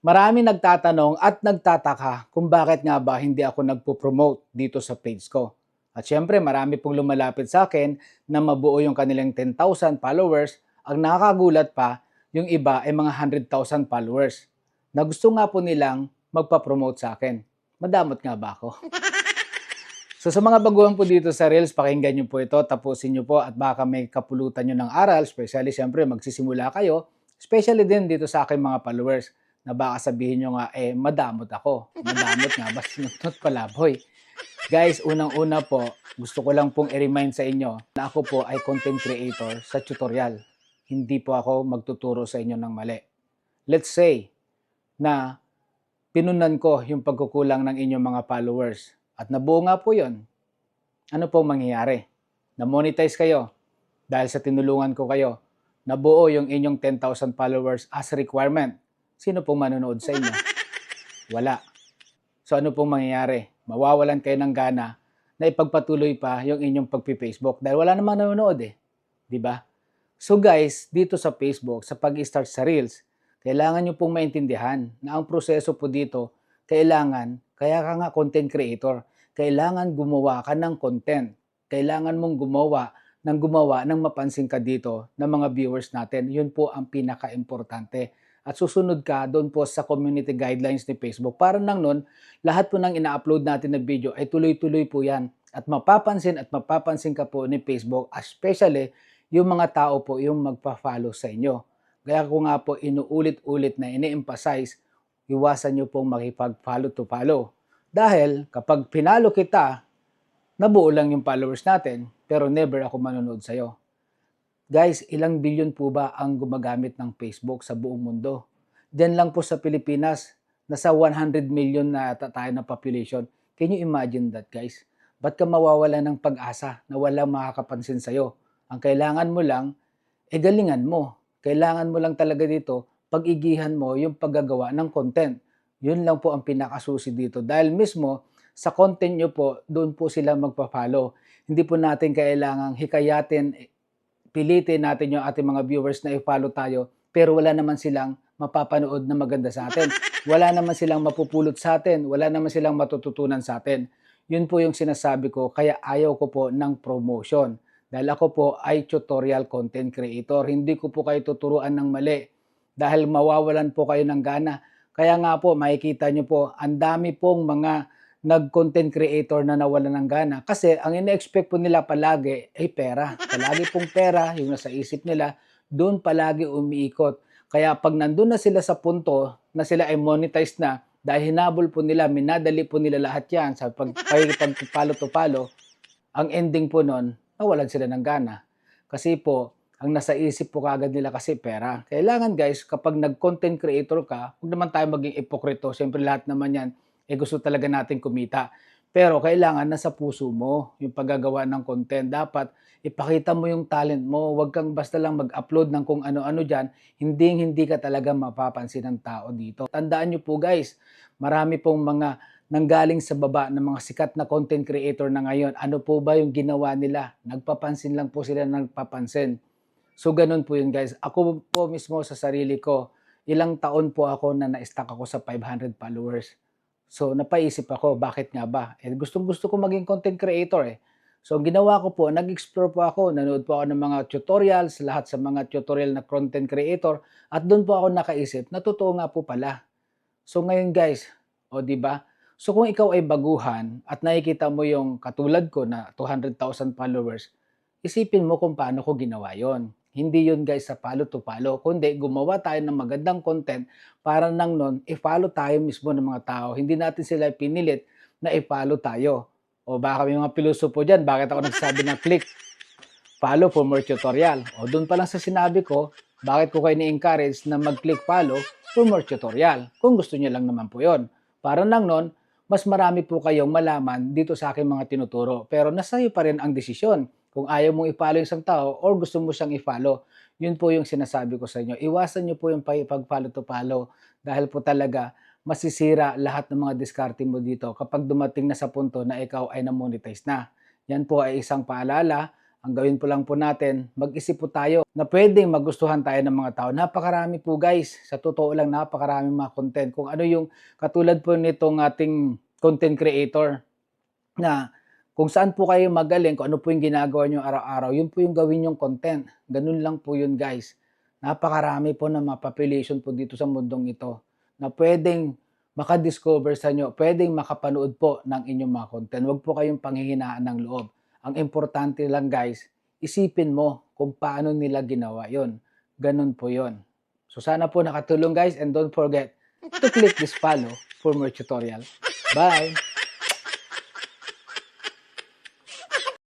Maraming nagtatanong at nagtataka kung bakit nga ba hindi ako nagpo-promote dito sa page ko. At syempre, marami pong lumalapit sa akin na mabuo yung kanilang 10,000 followers. Ang nakakagulat pa, yung iba ay mga 100,000 followers na gusto nga po nilang magpa-promote sa akin. Madamot nga ba ako? So sa mga baguhan po dito sa Reels, pakinggan nyo po ito, tapusin nyo po at baka may kapulutan nyo ng aral, especially siyempre magsisimula kayo, especially din dito sa aking mga followers na baka sabihin nyo nga, madamot ako. Madamot nga ba? Sinuntot palaboy. Guys, unang-una po, gusto ko lang pong i-remind sa inyo na ako po ay content creator sa tutorial. Hindi po ako magtuturo sa inyo ng mali. Let's say na pinunan ko yung pagkukulang ng inyong mga followers at nabuo nga po yun. Ano pong mangyayari? Na-monetize kayo dahil sa tinulungan ko kayo. Nabuo yung inyong 10,000 followers as requirement. Sino pong manonood sa inyo? Wala. So ano pong mangyayari? Mawawalan kayo ng gana na ipagpatuloy pa yung inyong pagpi-Facebook dahil wala namang nanonood eh. 'Di ba? So guys, dito sa Facebook, sa pag-start sa Reels, kailangan nyo pong maintindihan na ang proseso po dito, kaya ka nga content creator, kailangan gumawa ka ng content. Kailangan mong gumawa ng mapansin ka dito ng mga viewers natin. Yun po ang pinaka-importante. At susunod ka doon po sa community guidelines ni Facebook. Para nang nun, lahat po ng ina-upload natin na video ay tuloy-tuloy po yan. At mapapansin ka po ni Facebook, especially yung mga tao po yung magpa-follow sa inyo. Kaya ko nga po inuulit-ulit na ini-emphasize, iwasan nyo pong makipag-follow to follow. Dahil kapag pinalo kita, nabuo lang yung followers natin, pero never ako manonood sa'yo. Guys, ilang bilyon po ba ang gumagamit ng Facebook sa buong mundo? Diyan lang po sa Pilipinas, nasa 100 million na tayo na population. Can you imagine that, guys? Ba't ka mawawala ng pag-asa na walang makakapansin sa'yo? Ang kailangan mo lang, galingan mo. Kailangan mo lang talaga dito, pag-igihan mo yung paggagawa ng content. Yun lang po ang pinakasusi dito. Dahil mismo, sa content nyo po, doon po sila magpa-follow. Hindi po natin kailangang hikayatin, pilitin natin yung ating mga viewers na i-follow tayo, pero wala naman silang mapapanood na maganda sa atin. Wala naman silang mapupulot sa atin. Wala naman silang matututunan sa atin. Yun po yung sinasabi ko, kaya ayaw ko po ng promotion. Dahil ako po ay tutorial content creator. Hindi ko po kayo tuturuan ng mali. Dahil mawawalan po kayo ng gana. Kaya nga po, makikita nyo po, ang dami pong mga nag-content creator na nawalan ng gana. Kasi ang ina-expect po nila palagi ay pera. Palagi pong pera, yung nasa isip nila, doon palagi umiikot. Kaya pag nandun na sila sa punto na sila ay monetized na, dahil hinabol po nila, minadali po nila lahat yan sa pag-follow to follow, ang ending po nun, nawalan sila ng gana. Kasi po, ang nasa isip po kagad nila kasi pera. Kailangan guys, kapag nag-content creator ka, huwag naman tayo maging ipokrito. Siyempre lahat naman yan, gusto talaga natin kumita. Pero kailangan nasa puso mo yung paggagawa ng content. Dapat ipakita mo yung talent mo. Huwag kang basta lang mag-upload ng kung ano-ano dyan. Hindi ka talaga mapapansin ng tao dito. Tandaan nyo po guys, marami pong mga nanggaling sa baba ng mga sikat na content creator na ngayon. Ano po ba yung ginawa nila? Nagpapansin lang po sila nagpapansin. So ganun po yun guys. Ako po mismo sa sarili ko, ilang taon po ako na na-stuck ako sa 500 followers. So napaisip ako, bakit nga ba? Gustong gusto ko maging content creator eh. So ang ginawa ko po, nag-explore po ako, nanood po ako ng mga tutorials, lahat sa mga tutorial na content creator, at doon po ako nakaisip, na totoo nga po pala. So ngayon guys, o di ba? So kung ikaw ay baguhan at nakikita mo yung katulad ko na 200,000 followers, isipin mo kung paano ko ginawa yon. Hindi yun guys sa follow to follow, kundi gumawa tayo ng magandang content para nang nun, i-follow tayo mismo ng mga tao. Hindi natin sila pinilit na i-follow tayo. O baka may mga pilosopo dyan, bakit ako nagsasabi ng click, follow for more tutorial. O doon pa lang sa sinabi ko, bakit ko kayo ni-encourage na mag-click follow for more tutorial. Kung gusto niyo lang naman po yon. Para nang nun, mas marami po kayong malaman dito sa aking mga tinuturo. Pero nasa iyo pa rin ang desisyon. Kung ayaw mong i-follow isang tao or gusto mo siyang i-follow, yun po yung sinasabi ko sa inyo. Iwasan niyo po yung pag-follow to follow dahil po talaga masisira lahat ng mga diskarte mo dito kapag dumating na sa punto na ikaw ay na-monetize na. Yan po ay isang paalala. Ang gawin po lang po natin, mag-isip po tayo na pwedeng magustuhan tayo ng mga tao. Napakarami po guys, sa totoo lang napakarami mga content. Kung ano yung katulad po nitong ating content creator na kung saan po kayo magaling, kung ano po yung ginagawa nyo araw-araw, yun po yung gawin yung content. Ganun lang po yun guys. Napakarami po na mapopulation po dito sa mundong ito na pwedeng makadiscover sa inyo, pwedeng makapanood po ng inyong mga content. Huwag po kayong panghihinaan ng loob. Ang importante lang guys, isipin mo kung paano nila ginawa yon. Ganun po yon. So sana po nakatulong guys, and don't forget to click this follow for more tutorial. Bye!